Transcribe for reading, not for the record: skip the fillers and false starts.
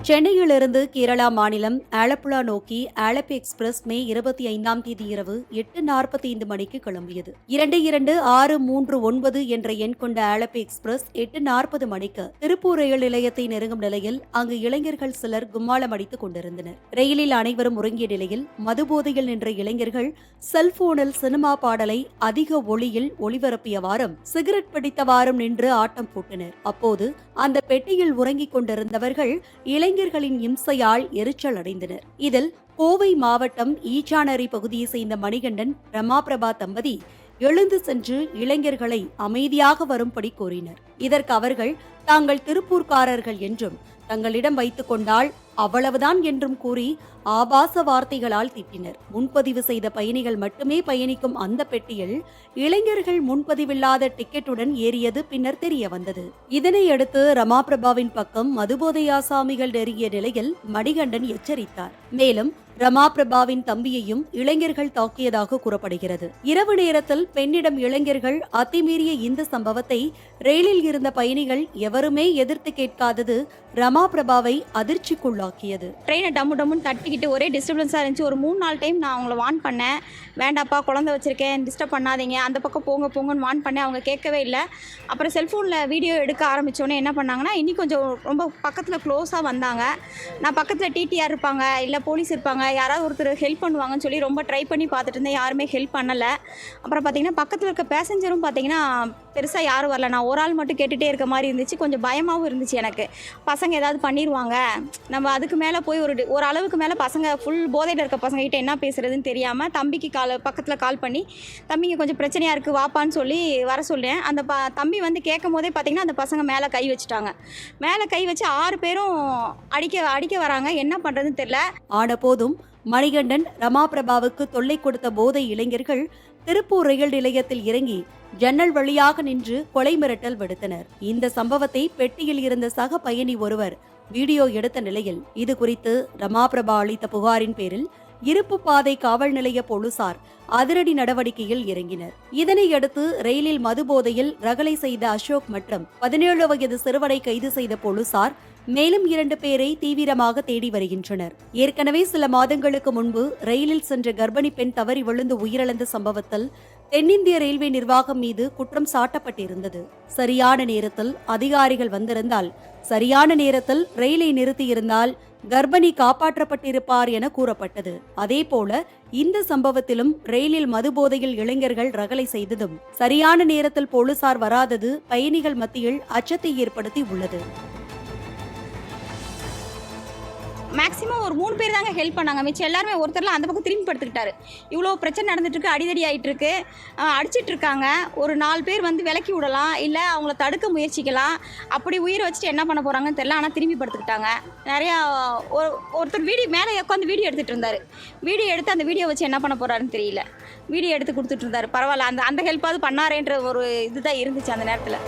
சென்னையிலிருந்து கேரளா மாநிலம் ஆலப்புழா நோக்கி ஆலப்பி எக்ஸ்பிரஸ் மே 25ஆம் தேதி இரவு 8:45 மணிக்கு கிளம்பியது. 22639 என்ற எண் கொண்ட ஆலப்பி எக்ஸ்பிரஸ் 8:40 மணிக்கு திருப்பூர் ரயில் நிலையத்தை நெருங்கும் நிலையில் அங்கு இளைஞர்கள் சிலர் கும்மாளம் அடித்துக் கொண்டிருந்தனர். ரயிலில் அனைவரும் உறங்கிய நிலையில் மதுபோதையில் நின்ற இளைஞர்கள் செல்போனில் சினிமா பாடலை அதிக ஒளியில் ஒளிபரப்பியவாறும் சிகரெட் பிடித்தவாறும் நின்று ஆட்டம் போட்டனர். அப்போது அந்த பெட்டியில் உறங்கிக் கொண்டிருந்தவர்கள் இளைஞர்களின் இம்சையால் எரிச்சல் அடைந்தனர். இதில் கோவை மாவட்டம் ஈச்சானரி பகுதியை சேர்ந்த மணிகண்டன் ரமாபிரபா தம்பதி எழுந்து சென்று இளைஞர்களை அமைதியாக வரும்படி கோரினர். இதற்கு அவர்கள் தாங்கள் திருப்பூர்காரர்கள் என்றும் தங்களிடம் வைத்துக் கொண்டால் அவ்வளவுதான் என்றும் கூறி ஆபாச வார்த்தைகளால் திட்டினர். முன்பதிவு செய்த பயணிகள் மட்டுமே பயணிக்கும் அந்த பெட்டியில் இளைஞர்கள் முன்பதிவில்லாத டிக்கெட்டுடன் ஏறியது பின்னர் தெரிய வந்தது. இதனையடுத்து ரமாபிரபாவின் பக்கம் மதுபோதை ஆசாமிகள் நெருங்கிய நிலையில் மணிகண்டன் எச்சரித்தார். மேலும் ரமாபிரபாவின் தம்பியையும் இளைஞர்கள் தாக்கியதாக கூறப்படுகிறது. இரவு நேரத்தில் பெண்ணிடம் இளைஞர்கள் அத்துமீறிய இந்த சம்பவத்தை ரயிலில் இருந்த பயணிகள் எவருமே எதிர்த்து கேட்காதது ரமாபிரபாவை அதிர்ச்சிக்குள்ளாக்கியது. ட்ரெயினை டம்மு டம்முன்னு தட்டிக்கிட்டு ஒரே டிஸ்டர்பன்ஸாக இருந்துச்சு. ஒரு 3-4 டைம் நான் அவங்கள வார்ன் பண்ணேன், வேண்டாப்பா குழந்தை வச்சிருக்கேன், டிஸ்டர்ப் பண்ணாதீங்க, அந்த பக்கம் போங்க போங்கன்னு வார்ன் பண்ணேன். அவங்க கேட்கவே இல்லை. அப்புறம் செல்ஃபோனில் வீடியோ எடுக்க ஆரம்பித்தோன்னே என்ன பண்ணாங்கன்னா, இன்னி கொஞ்சம் ரொம்ப பக்கத்தில் க்ளோஸாக வந்தாங்க. நான் பக்கத்தில் டிடிஆர் இருப்பாங்க, இல்லை போலீஸ் இருப்பாங்க, யாராவது ஒருத்தர் ஹெல்ப் பண்ணுவாங்கன்னு சொல்லி ரொம்ப ட்ரை பண்ணி பார்த்துட்டு இருந்தேன். யாருமே ஹெல்ப் பண்ணலை. அப்புறம் பார்த்தீங்கன்னா பக்கத்தில் இருக்க பேசஞ்சரும் பார்த்தீங்கன்னா பெருசாக யாரும் வரல. நான் ஒரு ஆள் மட்டும் கேட்டுகிட்டே இருக்க மாதிரி இருந்துச்சு. கொஞ்சம் பயமாகவும் இருந்துச்சு எனக்கு. பசங்க ஏதாவது பண்ணிடுவாங்க, நம்ம அதுக்கு மேலே போய் ஒரு அளவுக்கு மேலே பசங்க ஃபுல் போதையில் இருக்க பசங்ககிட்ட என்ன பேசுகிறதுன்னு தெரியாமல் தம்பிக்கு பக்கத்தில் கால் பண்ணி, தம்பிங்க கொஞ்சம் பிரச்சனையாக இருக்குது வாப்பான்னு சொல்லி வர சொல்லேன். அந்த தம்பி வந்து கேட்கும் போதே பார்த்தீங்கன்னா அந்த பசங்க மேலே கை வச்சுட்டாங்க. மேலே கை வச்சு 6 பேரும் அடிக்க வராங்க. என்ன பண்ணுறதுன்னு தெரியல. ஆன போதும் மணிகண்டன் ரமாபிரபாவுக்கு தொல்லை கொடுத்த போதை இளைஞர்கள் திருப்பூர் ரயில் நிலையத்தில் இறங்கி ஜன்னல் வழியாக நின்று கொலை மிரட்டல் விடுத்தனர். இந்த சம்பவத்தை பெட்டியில் இருந்த சக பயணி ஒருவர் வீடியோ எடுத்த நிலையில் இது குறித்து ரமாபிரபா அளித்த புகாரின் பேரில் இருப்பு பாதை காவல் நிலைய போலீசார் அதிரடி நடவடிக்கையில் இறங்கினர். இதனையடுத்து ரயிலில் மதுபோதையில் ரகளை செய்த அசோக் மற்றும் 17 வயது சிறுவனை கைது செய்த போலீசார் மேலும் 2 பேரை தீவிரமாக தேடி வருகின்றனர். ஏற்கனவே சில மாதங்களுக்கு முன்பு ரயிலில் சென்ற கர்ப்பிணி பெண் தவறி விழுந்து உயிரிழந்த சம்பவத்தில் தென்னிந்திய ரயில்வே நிர்வாகம் மீது குற்றம் சாட்டப்பட்டிருந்தது. சரியான நேரத்தில் அதிகாரிகள் வந்திருந்தால், சரியான நேரத்தில் ரயிலை நிறுத்தியிருந்தால் கர்ப்பிணி காப்பாற்றப்பட்டிருப்பார் என கூறப்பட்டது. அதேபோல இந்த சம்பவத்திலும் ரயிலில் மதுபோதையில் இளைஞர்கள் ரகளை செய்ததும் சரியான நேரத்தில் போலீசார் வராதது பயணிகள் மத்தியில் அச்சத்தை ஏற்படுத்தி உள்ளது. மேக்ஸிமம் ஒரு 3 பேர் தாங்க ஹெல்ப் பண்ணாங்க. மிச்சம் எல்லாருமே ஒருத்தர்லாம் அந்த பக்கம் திரும்பி படுத்துக்கிட்டாரு. இவ்வளோ பிரச்சனை நடந்துட்டுருக்கு, அடிதடி ஆகிட்டுருக்கு, அடிச்சிட்ருக்காங்க. ஒரு 4 பேர் வந்து விலக்கி விடலாம், இல்லை அவங்கள தடுக்க முயற்சிக்கலாம். அப்படி உயிரை வச்சுட்டு என்ன பண்ண போகிறாங்கன்னு தெரியல. ஆனால் திரும்பி படுத்துக்கிட்டாங்க. நிறையா ஒருத்தர் மேலே உட்காந்து வீடியோ எடுத்துகிட்டு இருந்தார். வீடியோ எடுத்து அந்த வீடியோ வச்சு என்ன பண்ண போகிறாருன்னு தெரியல. வீடியோ எடுத்து கொடுத்துட்டு இருந்தார். பரவாயில்ல, அந்த ஹெல்ப்பாவது பண்ணாரேன்ற ஒரு இதுதான் இருந்துச்சு அந்த நேரத்தில்.